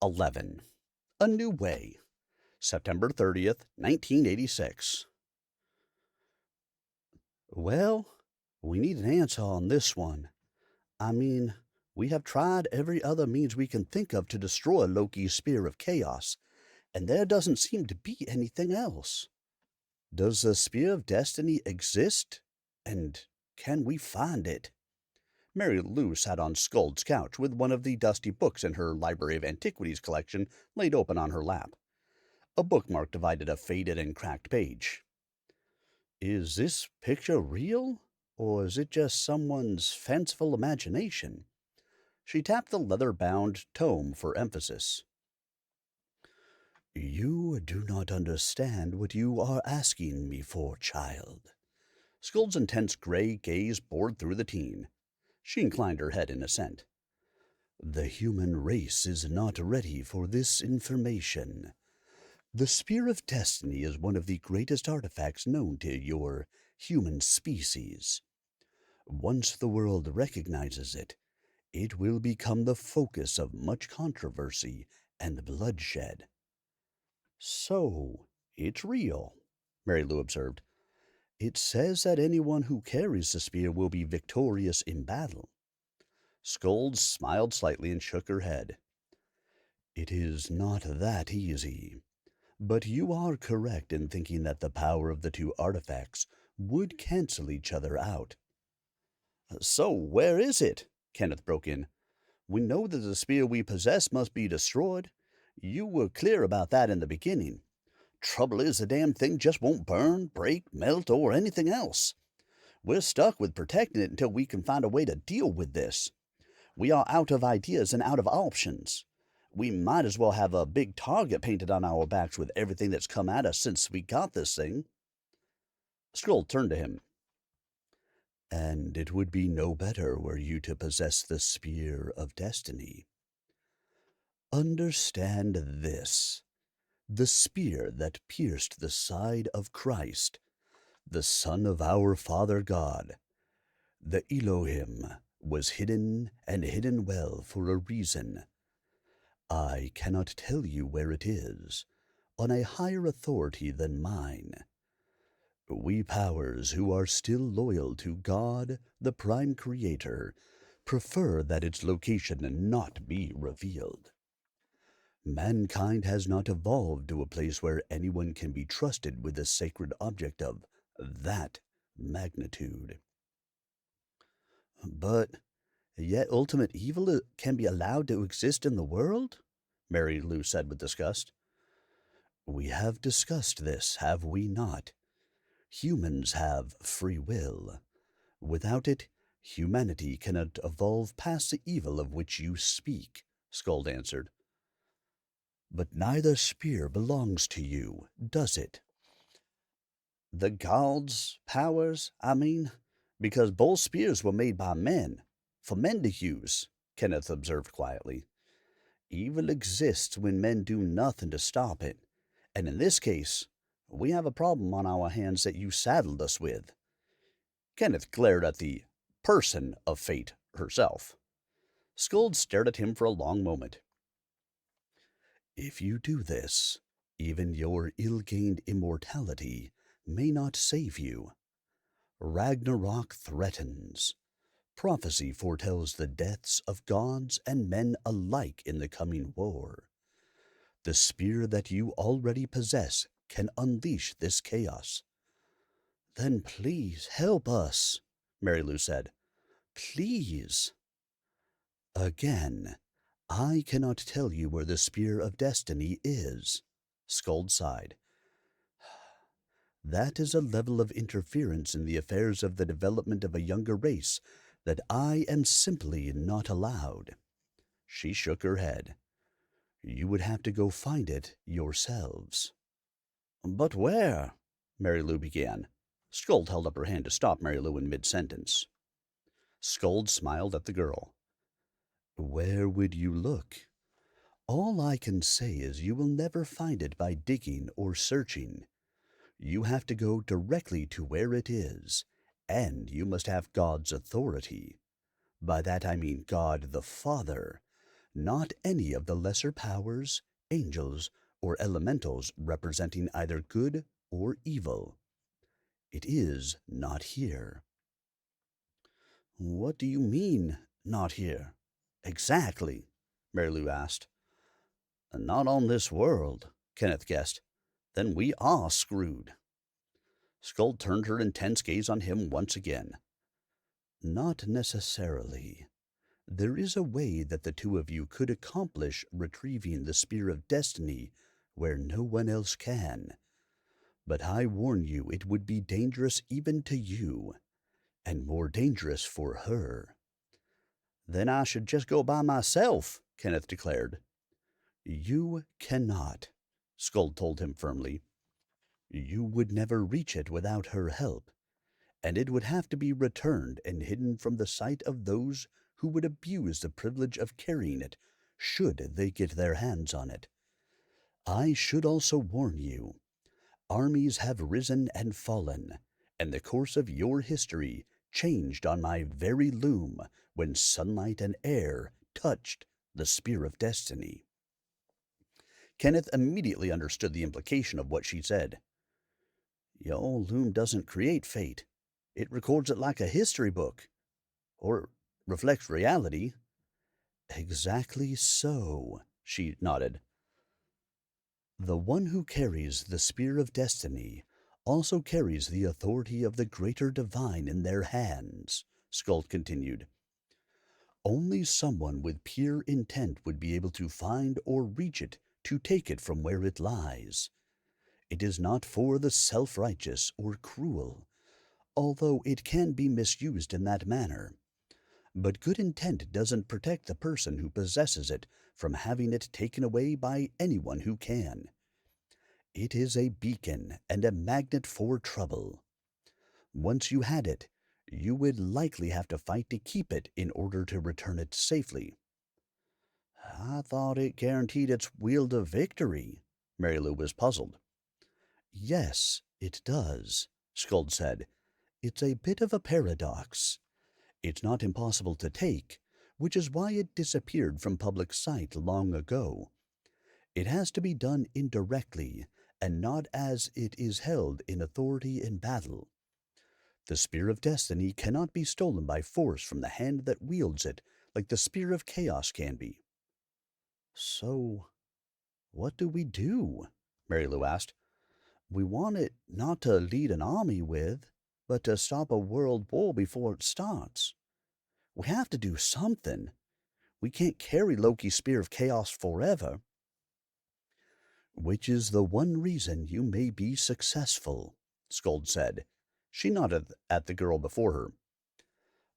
11. A New Way, September 30th, 1986. Well, we need an answer on this one. I mean, we have tried every other means we can think of to destroy Loki's Spear of Chaos, and there doesn't seem to be anything else. Does the Spear of Destiny exist? And can we find it? Mary Lou sat on Skuld's couch with one of the dusty books in her Library of Antiquities collection laid open on her lap. A bookmark divided a faded and cracked page. Is this picture real, or is it just someone's fanciful imagination? She tapped the leather-bound tome for emphasis. You do not understand what you are asking me for, child. Skuld's intense gray gaze bored through the teen. She inclined her head in assent. The human race is not ready for this information. The Spear of Destiny is one of the greatest artifacts known to your human species. Once the world recognizes it, it will become the focus of much controversy and bloodshed. So, it's real, Mary Lou observed. It says that anyone who carries the spear will be victorious in battle. Skuld smiled slightly and shook her head. It is not that easy. But you are correct in thinking that the power of the two artifacts would cancel each other out. So where is it? Kenneth broke in. We know that the spear we possess must be destroyed. You were clear about that in the beginning. Trouble is, the damn thing just won't burn, break, melt, or anything else. We're stuck with protecting it until we can find a way to deal with this. We are out of ideas and out of options. We might as well have a big target painted on our backs with everything that's come at us since we got this thing. Skuld turned to him. And it would be no better were you to possess the Spear of Destiny. Understand this. The spear that pierced the side of Christ, the Son of our Father God, the Elohim, was hidden and hidden well for a reason. I cannot tell you where it is, on a higher authority than mine. We powers who are still loyal to God, the Prime Creator, prefer that its location not be revealed. Mankind has not evolved to a place where anyone can be trusted with a sacred object of that magnitude. But yet ultimate evil can be allowed to exist in the world? Mary Lou said with disgust. We have discussed this, have we not? Humans have free will. Without it, humanity cannot evolve past the evil of which you speak, Skuld answered. But neither spear belongs to you, does it? The gods, powers, I mean, because both spears were made by men, for men to use, Kenneth observed quietly. Evil exists when men do nothing to stop it, and in this case, we have a problem on our hands that you saddled us with. Kenneth glared at the person of fate herself. Skuld stared at him for a long moment. If you do this, even your ill-gained immortality may not save you. Ragnarok threatens. Prophecy foretells the deaths of gods and men alike in the coming war. The spear that you already possess can unleash this chaos. Then please help us, Mary Lou said. Please. Again, I cannot tell you where the Spear of Destiny is, Skuld sighed. That is a level of interference in the affairs of the development of a younger race that I am simply not allowed. She shook her head. You would have to go find it yourselves. But where? Mary Lou began. Skuld held up her hand to stop Mary Lou in mid-sentence. Skuld smiled at the girl. Where would you look? All I can say is you will never find it by digging or searching. You have to go directly to where it is, and you must have God's authority. By that I mean God the Father, not any of the lesser powers, angels, or elementals representing either good or evil. It is not here. What do you mean, not here? Exactly, Mary Lou asked. Not on this world, Kenneth guessed. Then we are screwed. Skull turned her intense gaze on him once again. Not necessarily. There is a way that the two of you could accomplish retrieving the Spear of Destiny where no one else can. But I warn you, it would be dangerous even to you, and more dangerous for her. Then I should just go by myself, Kenneth declared. You cannot, Skuld told him firmly. You would never reach it without her help, and it would have to be returned and hidden from the sight of those who would abuse the privilege of carrying it, should they get their hands on it. I should also warn you, armies have risen and fallen, and the course of your history changed on my very loom when sunlight and air touched the Spear of Destiny. Kenneth immediately understood the implication of what she said. Your loom doesn't create fate. It records it like a history book. Or reflects reality. Exactly so, she nodded. The one who carries the Spear of Destiny also carries the authority of the greater divine in their hands, Skuld continued. Only someone with pure intent would be able to find or reach it to take it from where it lies. It is not for the self-righteous or cruel, although it can be misused in that manner. But good intent doesn't protect the person who possesses it from having it taken away by anyone who can. It is a beacon and a magnet for trouble. Once you had it, you would likely have to fight to keep it in order to return it safely. I thought it guaranteed its wield of victory. Mary Lou was puzzled. Yes, it does, Skuld said. It's a bit of a paradox. It's not impossible to take, which is why it disappeared from public sight long ago. It has to be done indirectly, and not as it is held in authority in battle. The Spear of Destiny cannot be stolen by force from the hand that wields it, like the Spear of Chaos can be. So, what do we do? Mary Lou asked. We want it not to lead an army with, but to stop a world war before it starts. We have to do something. We can't carry Loki's Spear of Chaos forever. Which is the one reason you may be successful, Skuld said. She nodded at the girl before her.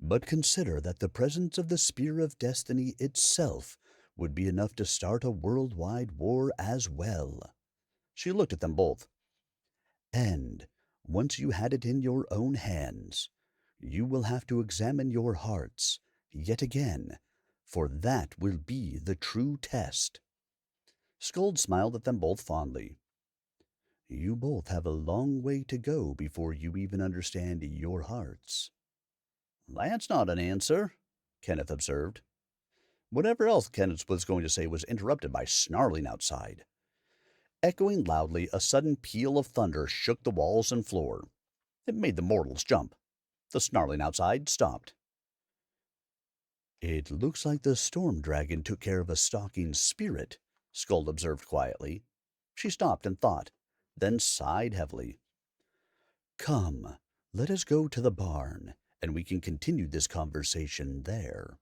But consider that the presence of the Spear of Destiny itself would be enough to start a worldwide war as well. She looked at them both. And once you had it in your own hands, you will have to examine your hearts yet again, for that will be the true test. Skuld smiled at them both fondly. You both have a long way to go before you even understand your hearts. That's not an answer, Kenneth observed. Whatever else Kenneth was going to say was interrupted by snarling outside. Echoing loudly, a sudden peal of thunder shook the walls and floor. It made the mortals jump. The snarling outside stopped. It looks like the storm dragon took care of a stalking spirit, Skuld observed quietly. She stopped and thought, then sighed heavily. Come, let us go to the barn, and we can continue this conversation there.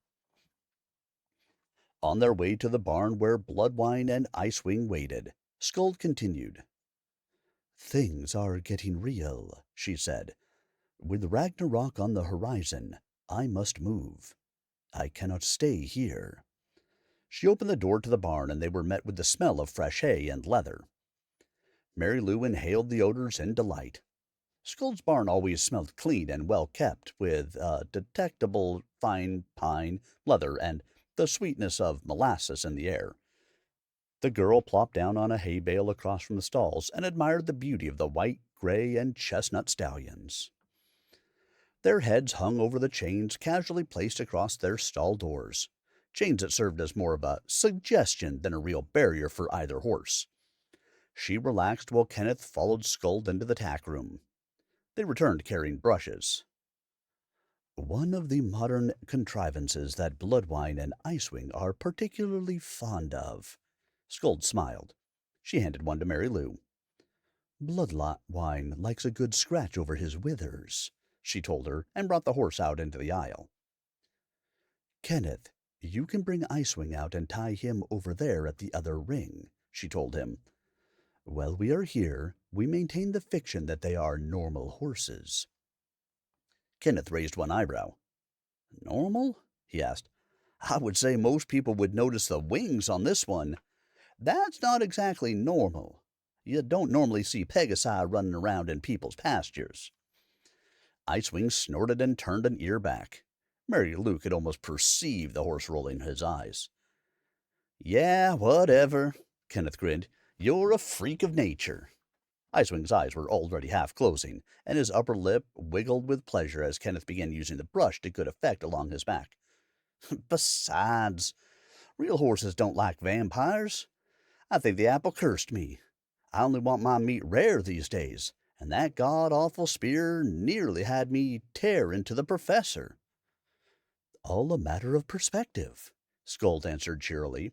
On their way to the barn where Bloodwine and Icewing waited, Skuld continued. Things are getting real, she said. With Ragnarok on the horizon, I must move. I cannot stay here. She opened the door to the barn, and they were met with the smell of fresh hay and leather. Mary Lou inhaled the odors in delight. Skuld's barn always smelled clean and well kept, with detectable fine pine, leather, and the sweetness of molasses in the air. The girl plopped down on a hay bale across from the stalls and admired the beauty of the white, gray, and chestnut stallions. Their heads hung over the chains casually placed across their stall doors. chains that served as more of a suggestion than a real barrier for either horse. She relaxed while Kenneth followed Skuld into the tack room. They returned carrying brushes. One of the modern contrivances that Bloodwine and Icewing are particularly fond of. Skuld smiled. She handed one to Mary Lou. Bloodwine likes a good scratch over his withers, she told her, and brought the horse out into the aisle. Kenneth, you can bring Icewing out and tie him over there at the other ring, she told him. While we are here, we maintain the fiction that they are normal horses. Kenneth raised one eyebrow. Normal? He asked. I would say most people would notice the wings on this one. That's not exactly normal. You don't normally see Pegasi running around in people's pastures. Icewing snorted and turned an ear back. Mary Lou could almost perceive the horse rolling his eyes. Yeah, whatever, Kenneth grinned. You're a freak of nature. Icewing's eyes were already half closing, and his upper lip wiggled with pleasure as Kenneth began using the brush to good effect along his back. Besides, real horses don't like vampires. I think the apple cursed me. I only want my meat rare these days, and that god-awful spear nearly had me tear into the professor. All a matter of perspective, Skuld answered cheerily.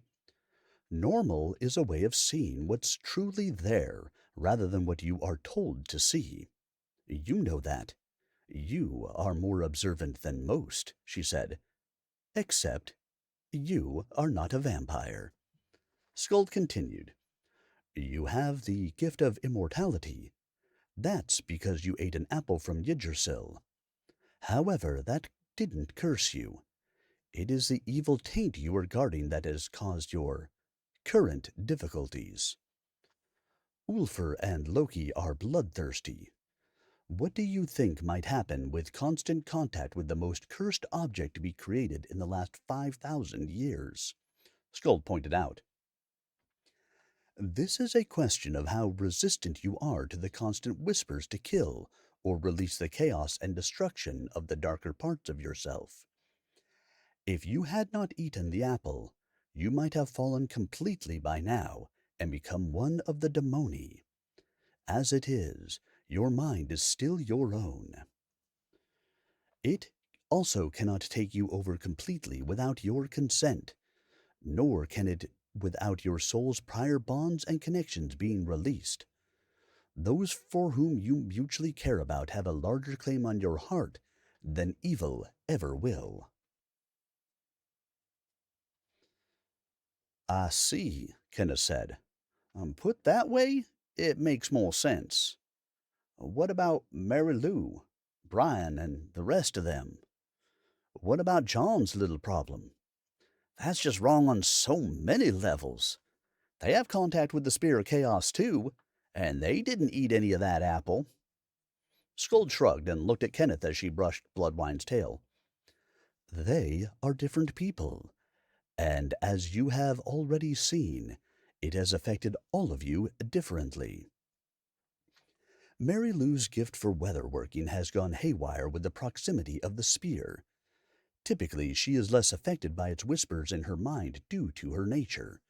Normal is a way of seeing what's truly there rather than what you are told to see. You know that. You are more observant than most, she said. Except you are not a vampire. Skuld continued. You have the gift of immortality. That's because you ate an apple from Yggdrasil. However, that didn't curse you. It is the evil taint you are guarding that has caused your current difficulties. Ulfr and Loki are bloodthirsty. What do you think might happen with constant contact with the most cursed object to be created in the last 5,000 years? Skuld pointed out. This is a question of how resistant you are to the constant whispers to kill or release the chaos and destruction of the darker parts of yourself. If you had not eaten the apple, you might have fallen completely by now and become one of the demoni. As it is, your mind is still your own. It also cannot take you over completely without your consent, nor can it without your soul's prior bonds and connections being released. Those for whom you mutually care about have a larger claim on your heart than evil ever will. I see, Kenneth said. Put that way, it makes more sense. What about Mary Lou, Brian, and the rest of them? What about John's little problem? That's just wrong on so many levels. They have contact with the Spear of Chaos, too, and they didn't eat any of that apple. Skuld shrugged and looked at Kenneth as she brushed Bloodwine's tail. They are different people, and as you have already seen, it has affected all of you differently. Mary Lou's gift for weatherworking has gone haywire with the proximity of the spear. Typically, she is less affected by its whispers in her mind due to her nature.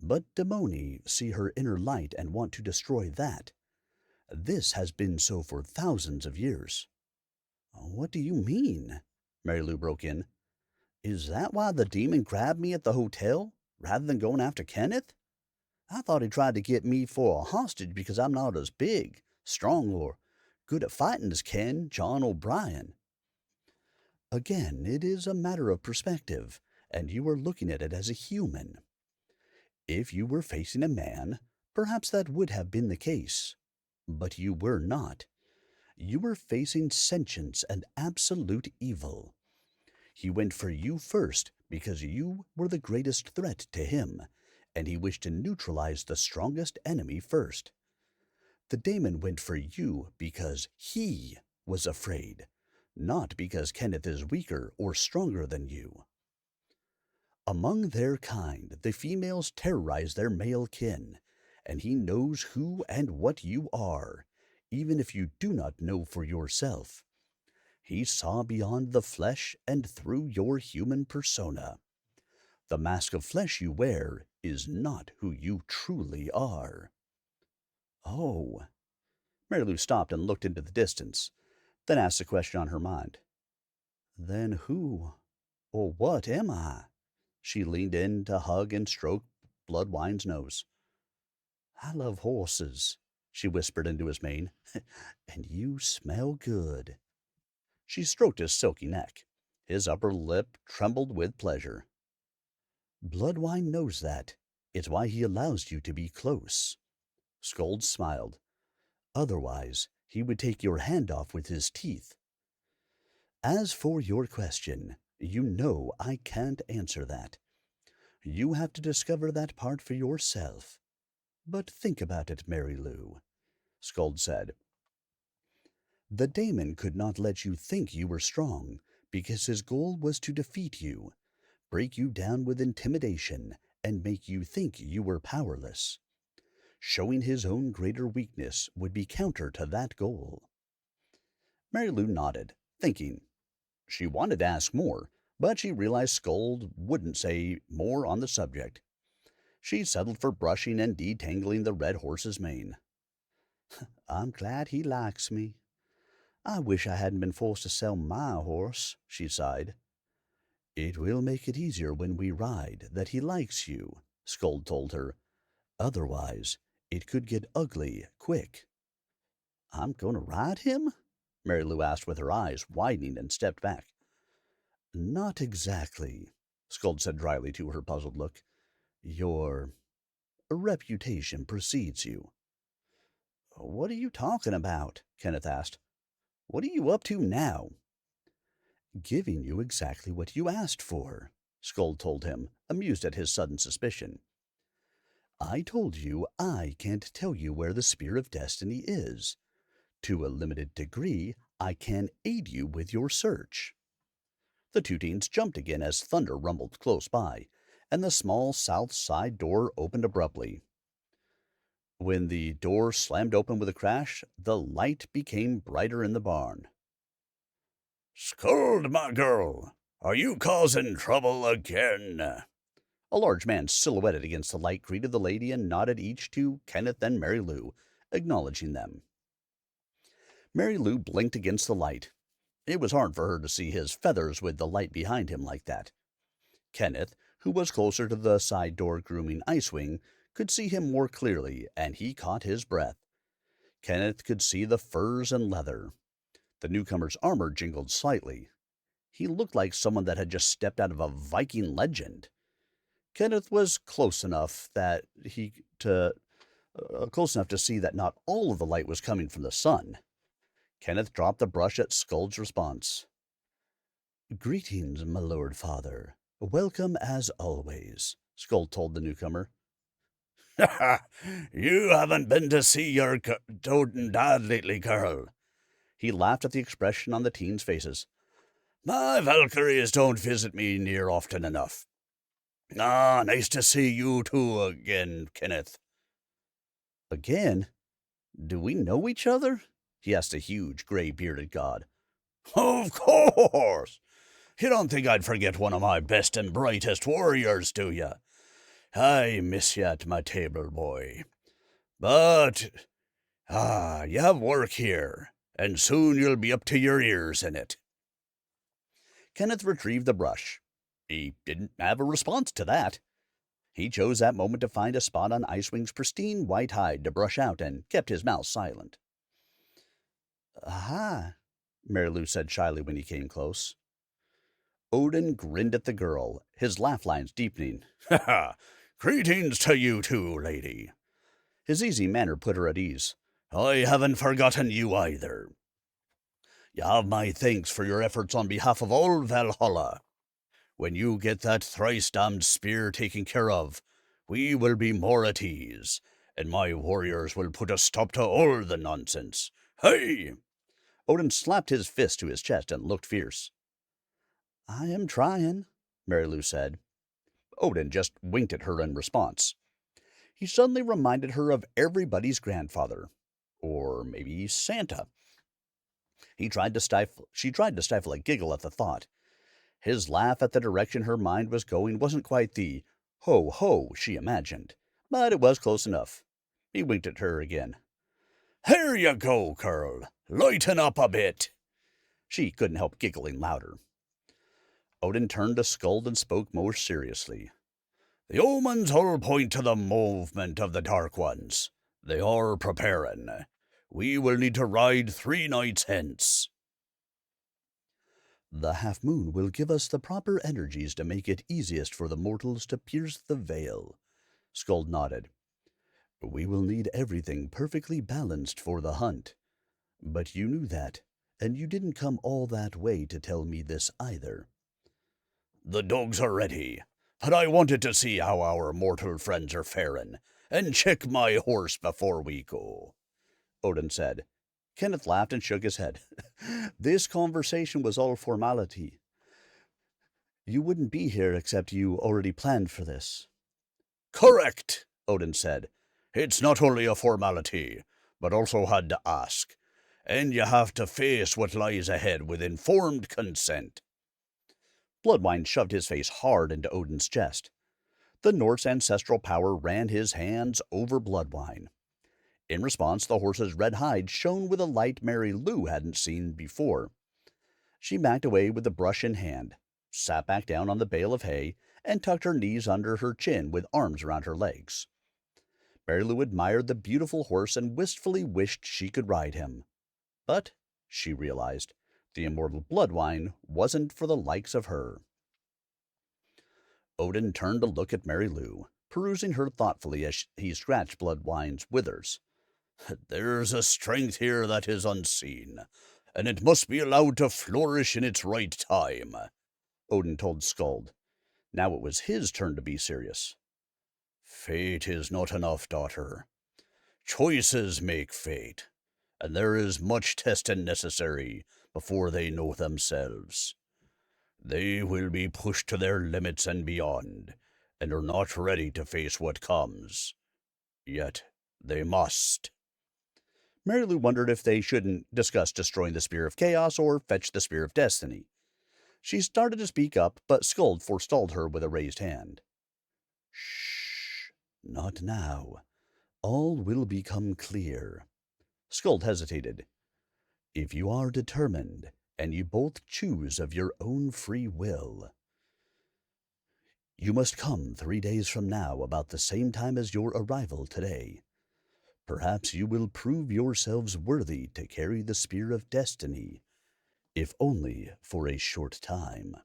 But demoni see her inner light and want to destroy that. This has been so for thousands of years. What do you mean? Mary Lou broke in. Is that why the demon grabbed me at the hotel, rather than going after Kenneth? I thought he tried to get me for a hostage because I'm not as big, strong, or good at fighting as Ken, John, or Brian. Again, it is a matter of perspective, and you are looking at it as a human. If you were facing a man, perhaps that would have been the case. But you were not. You were facing sentience and absolute evil. He went for you first because you were the greatest threat to him, and he wished to neutralize the strongest enemy first. The daemon went for you because he was afraid, not because Kenneth is weaker or stronger than you. Among their kind, the females terrorize their male kin, and he knows who and what you are, even if you do not know for yourself. He saw beyond the flesh and through your human persona. The mask of flesh you wear is not who you truly are. Oh. Mary Lou stopped and looked into the distance, then asked a question on her mind. Then who or what am I? She leaned in to hug and stroke Bloodwine's nose. I love horses, she whispered into his mane, and you smell good. She stroked his silky neck. His upper lip trembled with pleasure. Bloodwine knows that. It's why he allows you to be close. Scold smiled. Otherwise, he would take your hand off with his teeth. As for your question, you know I can't answer that. You have to discover that part for yourself. But think about it, Mary Lou, Scold said. The daemon could not let you think you were strong, because his goal was to defeat you, break you down with intimidation, and make you think you were powerless. Showing his own greater weakness would be counter to that goal. Mary Lou nodded, thinking. She wanted to ask more, but she realized Scold wouldn't say more on the subject. She settled for brushing and detangling the red horse's mane. I'm glad he likes me. I wish I hadn't been forced to sell my horse, she sighed. It will make it easier when we ride that he likes you, Scold told her. Otherwise, it could get ugly quick. I'm going to ride him? Mary Lou asked with her eyes widening and stepped back. Not exactly, Scold said dryly to her puzzled look. Your reputation precedes you. What are you talking about? Kenneth asked. What are you up to now? Giving you exactly what you asked for, Scold told him, amused at his sudden suspicion. I told you I can't tell you where the Spear of Destiny is. To a limited degree, I can aid you with your search. The two teens jumped again as thunder rumbled close by, and the small south side door opened abruptly. When the door slammed open with a crash, the light became brighter in the barn. Scold, my girl! Are you causing trouble again? A large man silhouetted against the light greeted the lady and nodded each to Kenneth and Mary Lou, acknowledging them. Mary Lou blinked against the light. It was hard for her to see his feathers with the light behind him like that. Kenneth, who was closer to the side door grooming Icewing, could see him more clearly, and he caught his breath. Kenneth could see the furs and leather. The newcomer's armor jingled slightly. He looked like someone that had just stepped out of a Viking legend. Kenneth was close enough to see that not all of the light was coming from the sun. Kenneth dropped the brush at Skuld's response. Greetings, my lord father. Welcome as always, Skuld told the newcomer. You haven't been to see your doting dad lately, girl. He laughed at the expression on the teens' faces. My Valkyries don't visit me near often enough. Ah, nice to see you two again, Kenneth. Again? Do we know each other? He asked a huge, gray-bearded god. Of course! You don't think I'd forget one of my best and brightest warriors, do you? I miss you at my table, boy. But, you have work here, and soon you'll be up to your ears in it. Kenneth retrieved the brush. He didn't have a response to that. He chose that moment to find a spot on Icewing's pristine white hide to brush out and kept his mouth silent. Aha, Mary Lou said shyly when he came close. Odin grinned at the girl, his laugh lines deepening. Ha ha! Greetings to you too, lady. His easy manner put her at ease. I haven't forgotten you either. You have my thanks for your efforts on behalf of all Valhalla. When you get that thrice-damned spear taken care of, we will be more at ease, and my warriors will put a stop to all the nonsense. Hey! Odin slapped his fist to his chest and looked fierce. I am trying, Mary Lou said. Odin just winked at her in response. He suddenly reminded her of everybody's grandfather. Or maybe Santa. She tried to stifle a giggle at the thought. His laugh at the direction her mind was going wasn't quite the ho ho she imagined, but it was close enough. He winked at her again. Here you go, Curl. Lighten up a bit. She couldn't help giggling louder. Odin turned to Skuld and spoke more seriously. The omens all point to the movement of the Dark Ones. They are preparing. We will need to ride 3 nights hence. The half moon will give us the proper energies to make it easiest for the mortals to pierce the veil. Skuld nodded. We will need everything perfectly balanced for the hunt. But you knew that, and you didn't come all that way to tell me this either. The dogs are ready, but I wanted to see how our mortal friends are faring, and check my horse before we go, Odin said. Kenneth laughed and shook his head. This conversation was all formality. You wouldn't be here except you already planned for this. Correct, Odin said. It's not only a formality, but also had to ask. And you have to face what lies ahead with informed consent. Bloodwine shoved his face hard into Odin's chest. The Norse ancestral power ran his hands over Bloodwine. In response, the horse's red hide shone with a light Mary Lou hadn't seen before. She backed away with the brush in hand, sat back down on the bale of hay, and tucked her knees under her chin with arms around her legs. Mary Lou admired the beautiful horse and wistfully wished she could ride him. But, she realized, the immortal Bloodwine wasn't for the likes of her. Odin turned to look at Mary Lou, perusing her thoughtfully as he scratched Bloodwine's withers. There's a strength here that is unseen, and it must be allowed to flourish in its right time, Odin told Skuld. Now it was his turn to be serious. Fate is not enough, daughter. Choices make fate, and there is much testing necessary before they know themselves. They will be pushed to their limits and beyond, and are not ready to face what comes. Yet they must. Mary Lou wondered if they shouldn't discuss destroying the Spear of Chaos or fetch the Spear of Destiny. She started to speak up, but Skuld forestalled her with a raised hand. Shh, not now. All will become clear. Skuld hesitated. If you are determined, and you both choose of your own free will, you must come 3 days from now about the same time as your arrival today. Perhaps you will prove yourselves worthy to carry the Spear of Destiny, if only for a short time.